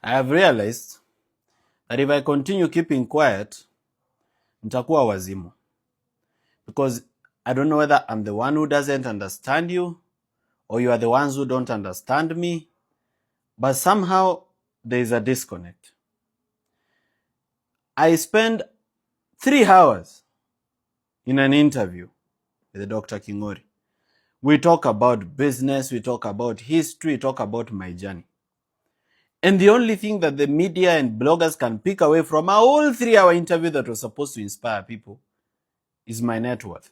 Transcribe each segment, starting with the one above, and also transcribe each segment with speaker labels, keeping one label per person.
Speaker 1: I have realized that if I continue keeping quiet, nitakuwa wazimu. Because I don't know whether I'm the one who doesn't understand you or you are the ones who don't understand me, but somehow there is a disconnect. I spent 3 hours in an interview with Dr. Kingori. We talk about business, we talk about history, we talk about my journey. And the only thing that the media and bloggers can pick away from a whole 3-hour interview that was supposed to inspire people is my net worth.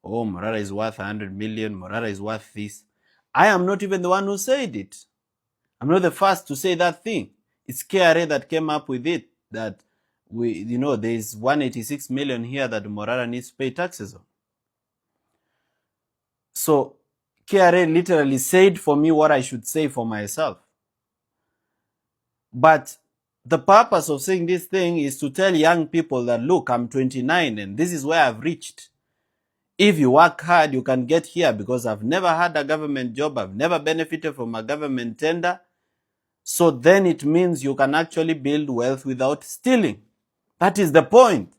Speaker 1: Oh, Morara is worth 100 million, Morara is worth this. I am not even the one who said it. I'm not the first to say that thing. It's KRA that came up with it, that there's 186 million here that Morara needs to pay taxes on. So KRA literally said for me what I should say for myself. But the purpose of saying this thing is to tell young people that, look, I'm 29 and this is where I've reached. If you work hard, you can get here, because I've never had a government job. I've never benefited from a government tender. So then it means you can actually build wealth without stealing. That is the point.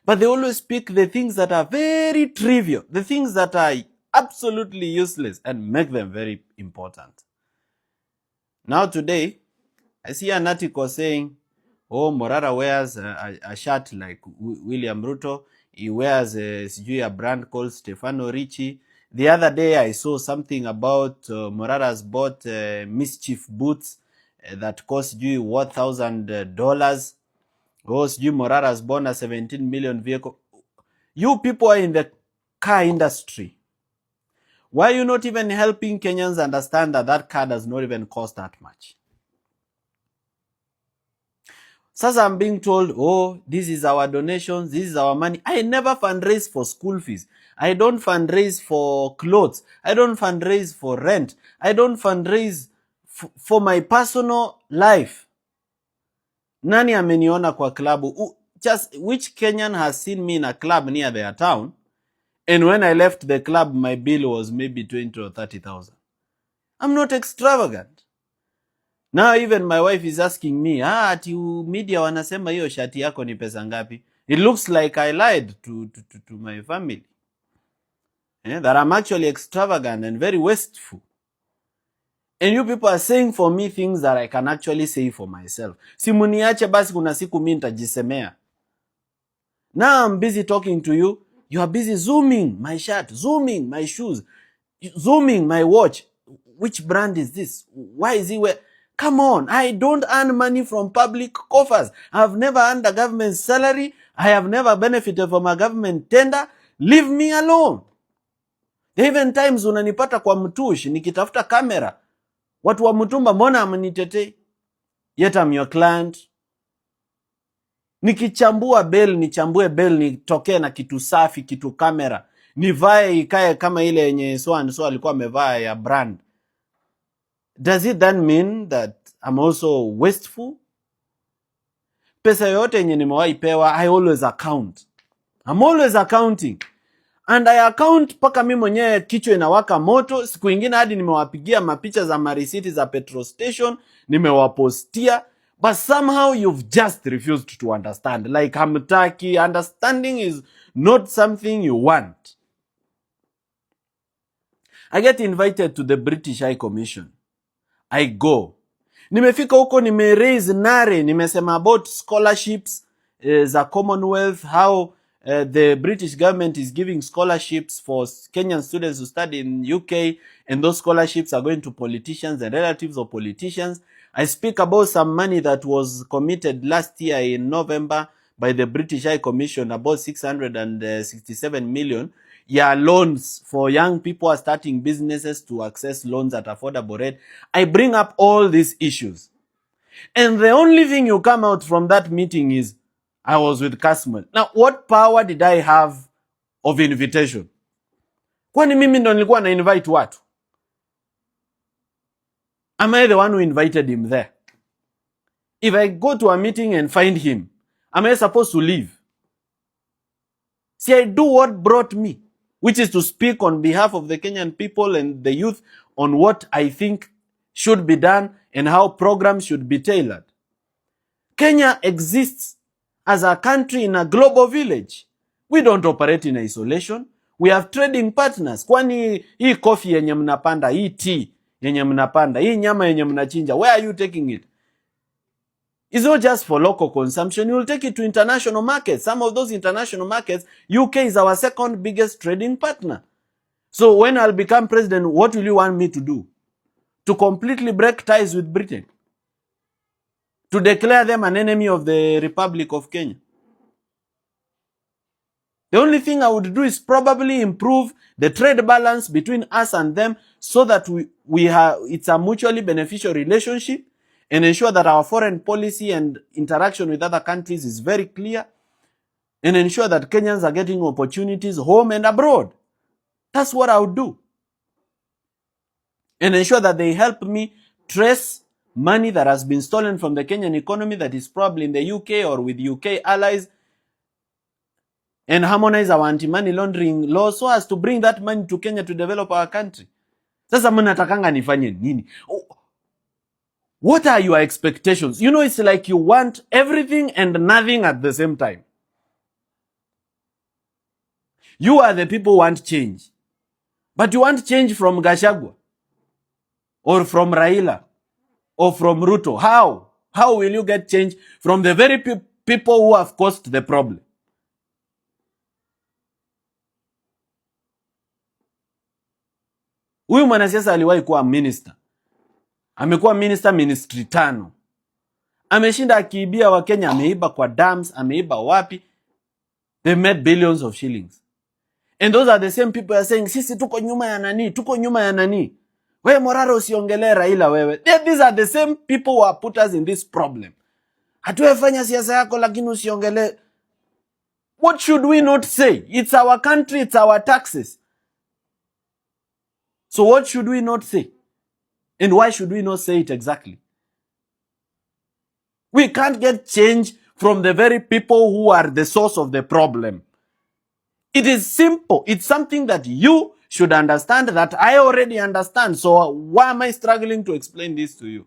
Speaker 1: But they always pick the things that are very trivial, the things that are absolutely useless, and make them very important. Now today, I see an article saying, oh, Morara wears a shirt like William Ruto. He wears a brand called Stefano Ricci. The other day I saw something about Morara's bought mischief boots that cost you $1,000. Oh, Morara's bought a 17 million vehicle. You people are in the car industry. Why are you not even helping Kenyans understand that that car does not even cost that much? Sasa I'm being told, oh, this is our donations, this is our money. I never fundraise for school fees. I don't fundraise for clothes. I don't fundraise for rent. I don't fundraise for my personal life. Nani ameniona kwa klabu? Just which Kenyan has seen me in a club near their town, and when I left the club, my bill was maybe 20 or 30,000. I'm not extravagant. Now even my wife is asking me, ati media wanasema hiyo shati yako ni pesa ngapi? It looks like I lied to my family. That I'm actually extravagant and very wasteful. And you people are saying for me things that I can actually say for myself. Simuniache basi kuna siku mimi nitajisemea. Now I'm busy talking to you. You are busy zooming my shirt, zooming my shoes, zooming my watch. Which brand is this? Why is he wearing? Come on, I don't earn money from public coffers. I've never earned a government salary. I have never benefited from a government tender. Leave me alone. Even times unanipata kwa mtushi nikitafuta kamera. Watu wa mtumba mbona amnitetei? Yet I'm your client. Nikichambua bill, nichambue bill, nitokee na kitu safi, kitu kamera. Nivae ikae kama ile yenye so and so alikuwa amevaa ya brand. Does it then mean that I'm also wasteful? Pesa yote yenye nimewahi pewa, I always account. I'm always accounting. And I account paka mimi mwenyewe kichwa inawaka moto. Siku ingine hadi nimewapigia mapicha za marisiti za petrol station, nimewapostia. But somehow you've just refused to understand. Like hamtaki. Understanding is not something you want. I get invited to the British High Commission. I go. Nimefika huko raise nare, nimesema about scholarships za Commonwealth, how the British government is giving scholarships for Kenyan students to study in UK, and those scholarships are going to politicians and relatives of politicians. I speak about some money that was committed last year in November by the British High Commission, about 667 million. Loans for young people are starting businesses to access loans at affordable rate. I bring up all these issues. And the only thing you come out from that meeting is, I was with Kasman. Now, what power did I have of invitation? Kwani mimi ndo nilikuwa na invite watu? Am I the one who invited him there? If I go to a meeting and find him, am I supposed to leave? See, I do what brought me, which is to speak on behalf of the Kenyan people and the youth on what I think should be done and how programs should be tailored. Kenya exists as a country in a global village. We don't operate in isolation. We have trading partners. Kwani hii coffee yenye mnapanda, hii tea yenye mnapanda, hii nyama yenye mnachinja, where are you taking it? It's not just for local consumption. You will take it to international markets. Some of those international markets, UK is our second biggest trading partner. So when I'll become president, what will you want me to do? To completely break ties with Britain? To declare them an enemy of the Republic of Kenya? The only thing I would do is probably improve the trade balance between us and them so that it's a mutually beneficial relationship, and ensure that our foreign policy and interaction with other countries is very clear, and ensure that Kenyans are getting opportunities home and abroad. That's what I would do. And ensure that they help me trace money that has been stolen from the Kenyan economy that is probably in the UK or with UK allies, and harmonize our anti-money laundering laws so as to bring that money to Kenya to develop our country. Sasa mnatakanga nifanye nini? What are your expectations? You know, it's like you want everything and nothing at the same time. You are the people who want change. But you want change from Gachagua or from Raila or from Ruto. How? How will you get change from the very people who have caused the problem? Huyu mwanasiasa aliwahi kuwa minister. Amekuwa minister ministry 5. Ameshinda akiibia wa Kenya, ameiba kwa dams, ameiba wapi. They made billions of shillings. And those are the same people are saying, sisi tuko nyuma ya nani, tuko nyuma ya nani. Wewe Morara usiongelee Raila wewe. These are the same people who have put us in this problem. Hatuwefanya siasa yako lakini usiongelee. What should we not say? It's our country, it's our taxes. So what should we not say? And why should we not say it exactly? We can't get change from the very people who are the source of the problem. It is simple. It's something that you should understand, that I already understand. So why am I struggling to explain this to you?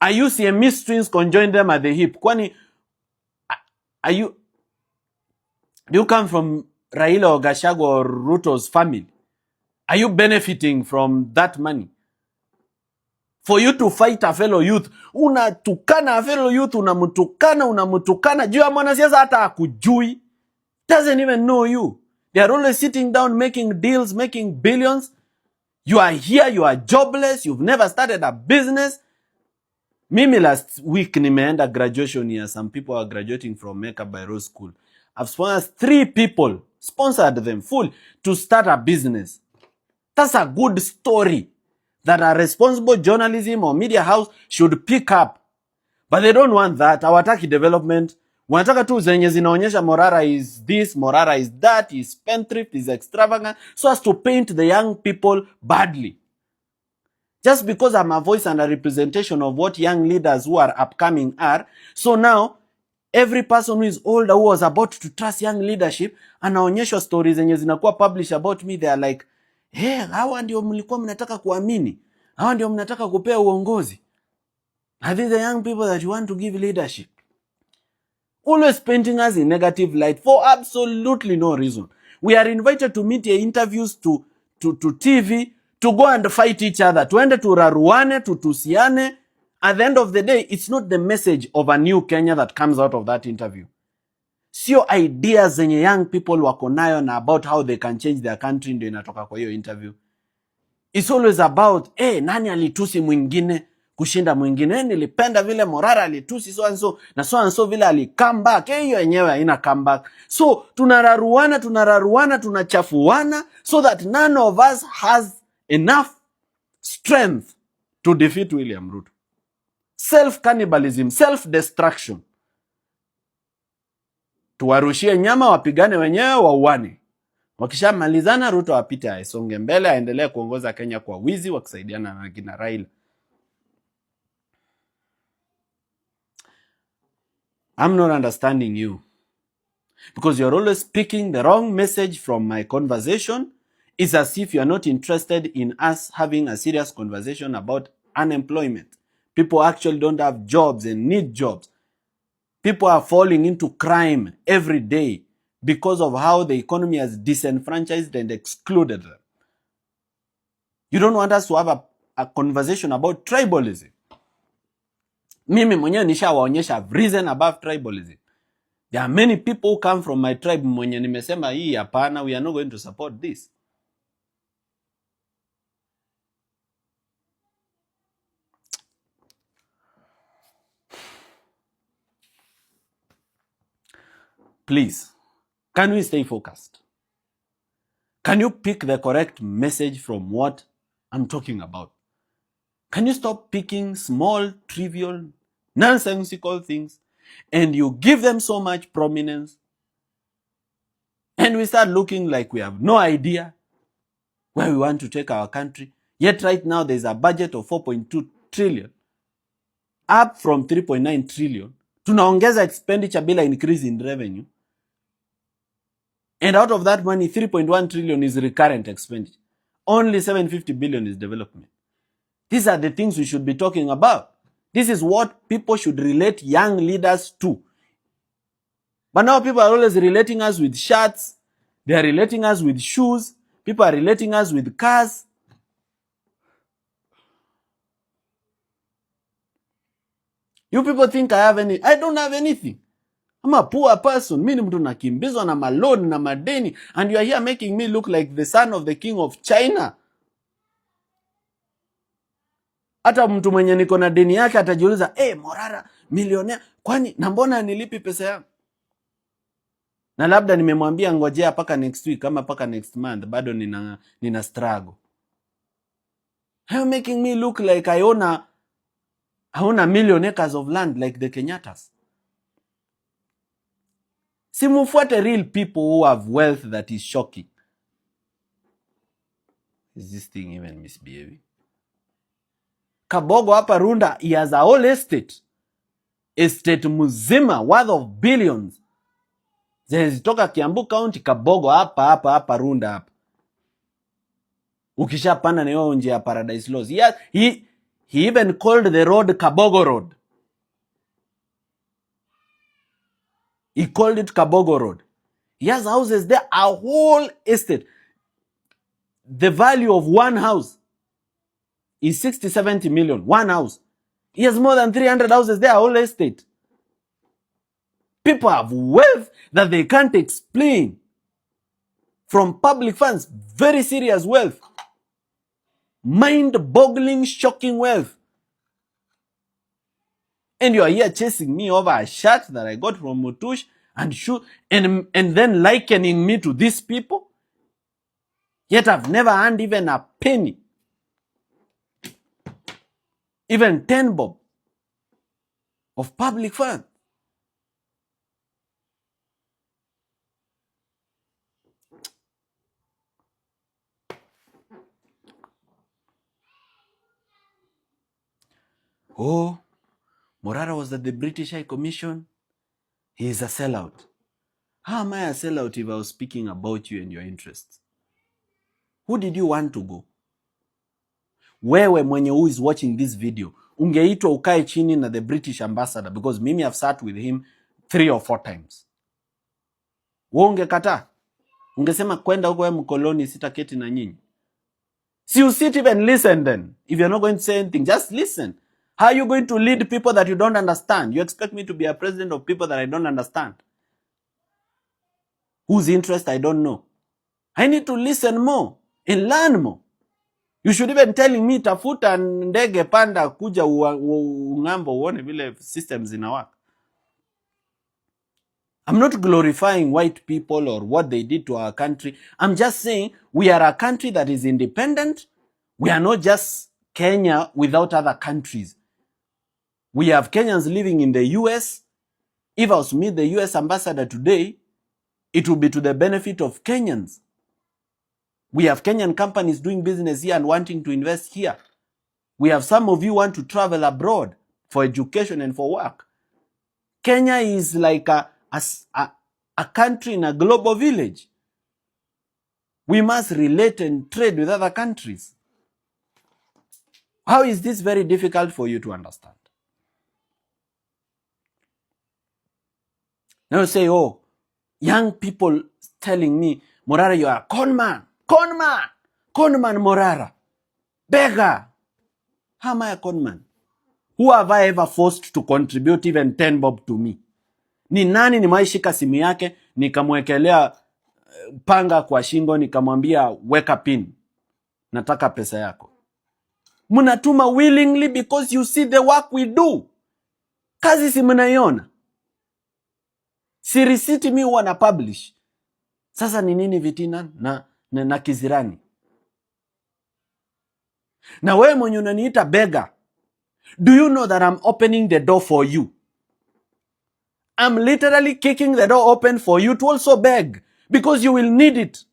Speaker 1: Are you Siamese twins conjoined them at the hip? Kwani, do you come from Raila or Gachagua or Ruto's family? Are you benefiting from that money? For you to fight a fellow youth, unatukana a fellow youth, unamutukana, juu ya mwanasiasa hata akujui, doesn't even know you. They are always sitting down making deals, making billions. You are here, you are jobless, you've never started a business. Mimi last week nimeenda graduation here. Some people are graduating from Makeup by Rose School. I've sponsored 3 people, sponsored them full to start a business. That's a good story that a responsible journalism or media house should pick up. But they don't want that. Hawataki development. Wanataka tu zenye zinaonyesha Morara is this, Morara is that, is spendthrift, is extravagant, so as to paint the young people badly. Just because I'm a voice and a representation of what young leaders who are upcoming are, so now every person who is older who was about to trust young leadership, anaonyeshwa stories zenye zinakuwa published about me. They are like, hey, hawa ndio mlikuwa mnataka kuamini, hawa ndio mnataka kupea uongozi. Are these the young people that you want to give leadership? Always painting us in negative light for absolutely no reason. We are invited to media interviews, to TV, to go and fight each other, tuende turaruane, tutusiane. At the end of the day, it's not the message of a new Kenya that comes out of that interview. Sio ideas zenye young people wako nayo na about how they can change their country ndio inatoka kwa hiyo interview. It's always about, nani alitusi mwingine kushinda mwingine, nilipenda vile Morara alitusi so and so, na so and so vile ali come back. Hiyo yenyewe haina come back. So tunararuana, tunachafuana, so that none of us has enough strength to defeat William Ruto. Self-cannibalism, self-destruction. Tuwarushie nyama, wapigane wenyewe, wauane. Wakishamalizana, Ruto apite aisonge mbele, aendelee kuongoza Kenya kwa wizi, wakisaidiana na kina Raila. I'm not understanding you, because you're always picking the wrong message from my conversation It's as if you are not interested in us having a serious conversation about unemployment. People actually don't have jobs and need jobs. People are falling into crime every day because of how the economy has disenfranchised and excluded them. You don't want us to have a conversation about tribalism. Mimi mwenyewe nishawaonyesha I've risen above tribalism. There are many people who come from my tribe mwenye nimesema hii hapana, we are not going to support this. Please, can we stay focused? Can you pick the correct message from what I'm talking about? Can you stop picking small, trivial, nonsensical things and you give them so much prominence and we start looking like we have no idea where we want to take our country? Yet right now there's a budget of 4.2 trillion, up from 3.9 trillion. Tunaongeza expenditure bila increase in revenue. And out of that money, 3.1 trillion is recurrent expenditure. Only 750 billion is development. These are the things we should be talking about. This is what people should relate young leaders to. But now people are always relating us with shirts. They are relating us with shoes. People are relating us with cars. You people think I have any? I don't have anything. I'm a poor person. Mimi mtu nakimbizwa na maloni na madeni, and you are here making me look like the son of the king of China. Hata mtu mwenye niko na deni yake atajiuliza, Morara milionea, kwani na mbona nilipi pesa yangu? Na labda nimemwambia ngojea paka next week ama paka next month, bado nina struggle. You're making me look like I own a million acres of land like the Kenyatas. Simufuate real people who have wealth that is shocking. Is this thing even misbehaving? Kabogo hapa Runda, he has a whole estate. Estate mzima worth of billions. Zitoka Kiambu County, Kabogo hapa Runda hapa. Ukishapanda na hiyo njia ya Paradise Laws. He even called the road Kabogo Road. He called it Kabogo Road. He has houses there, a whole estate. The value of one house is 60-70 million. One house. He has more than 300 houses there, a whole estate. People have wealth that they can't explain. From public funds, very serious wealth. Mind-boggling, shocking wealth. And you are here chasing me over a shirt that I got from Mutush and then likening me to these people. Yet I've never earned even a penny. Even 10 bob of public funds. Morara was at the British High Commission. He is a sellout. How am I a sellout if I was speaking about you and your interests? Who did you want to go? Wewe mwenye who is watching this video, ungeitwa ukae chini na the British ambassador, because mimi have sat with him 3 or 4 times. Wewe ungekata? Ungesema kwenda huko wewe mkoloni, sitaketi na nyinyi? See, you sit even listen then. If you're not going to say anything, just listen. How are you going to lead people that you don't understand? You expect me to be a president of people that I don't understand? Whose interest I don't know? I need to listen more and learn more. You should even telling me tafuta ndege panda kuja ungambo uone vile systems inawaka. I'm not glorifying white people or what they did to our country. I'm just saying we are a country that is independent. We are not just Kenya without other countries. We have Kenyans living in the US. If I was to meet the US ambassador today, it will be to the benefit of Kenyans. We have Kenyan companies doing business here and wanting to invest here. We have some of you want to travel abroad for education and for work. Kenya is like a country in a global village. We must relate and trade with other countries. How is this very difficult for you to understand? Now you say, oh, young people telling me, Morara, you are a con man, Morara, beggar. How am I a con man? Who have I ever forced to contribute even 10 bob to me? Ni nani nimewaishika simu yake, nikamwekelea panga kwa shingo, nikamwambia weka pin, nataka pesa yako? Munatuma willingly because you see the work we do. Kazi si mnaiona. Si receipt mi huwa na publish. Sasa ni nini vitina na kizirani? Na wewe mwenye unaniita beggar, do you know that I'm opening the door for you? I'm literally kicking the door open for you to also beg, because you will need it.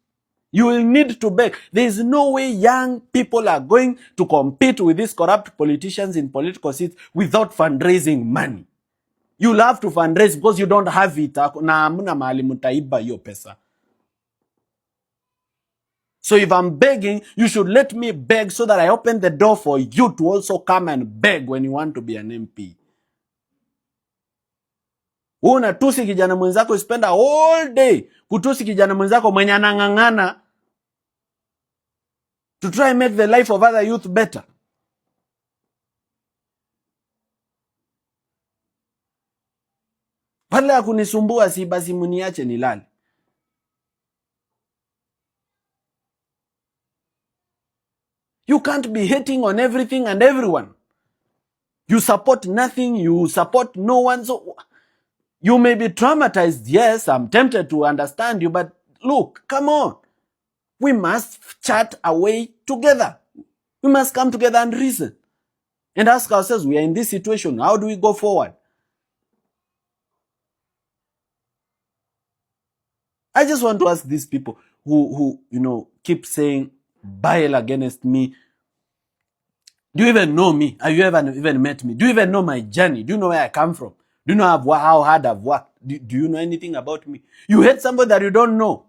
Speaker 1: You will need to beg. There is no way young people are going to compete with these corrupt politicians in political seats without fundraising money. You'll have to fundraise because you don't have it. Na hamna mahali mtaiba hiyo pesa. So if I'm begging, you should let me beg so that I open the door for you to also come and beg when you want to be an MP. Unatusi kijana mwenzako, you spend a whole day kutusi kijana mwenzako mwenye anang'ang'ana to try and make the life of other youth better. Badala ya kunisumbua, si basi muniache nilale. You can't be hating on everything and everyone. You support nothing, you support no one. So you may be traumatized. Yes, I'm tempted to understand you, but look, come on. We must chat a way together. We must come together and reason and ask ourselves, we are in this situation. How do we go forward? I just want to ask these people who keep saying bile against me. Do you even know me? Have you ever even met me? Do you even know my journey? Do you know where I come from? Do you know how hard I've worked? Do you know anything about me? You hate somebody that you don't know.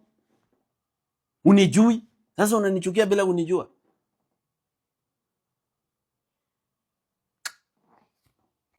Speaker 1: Unijui? Sasa unanichukia bila unijua.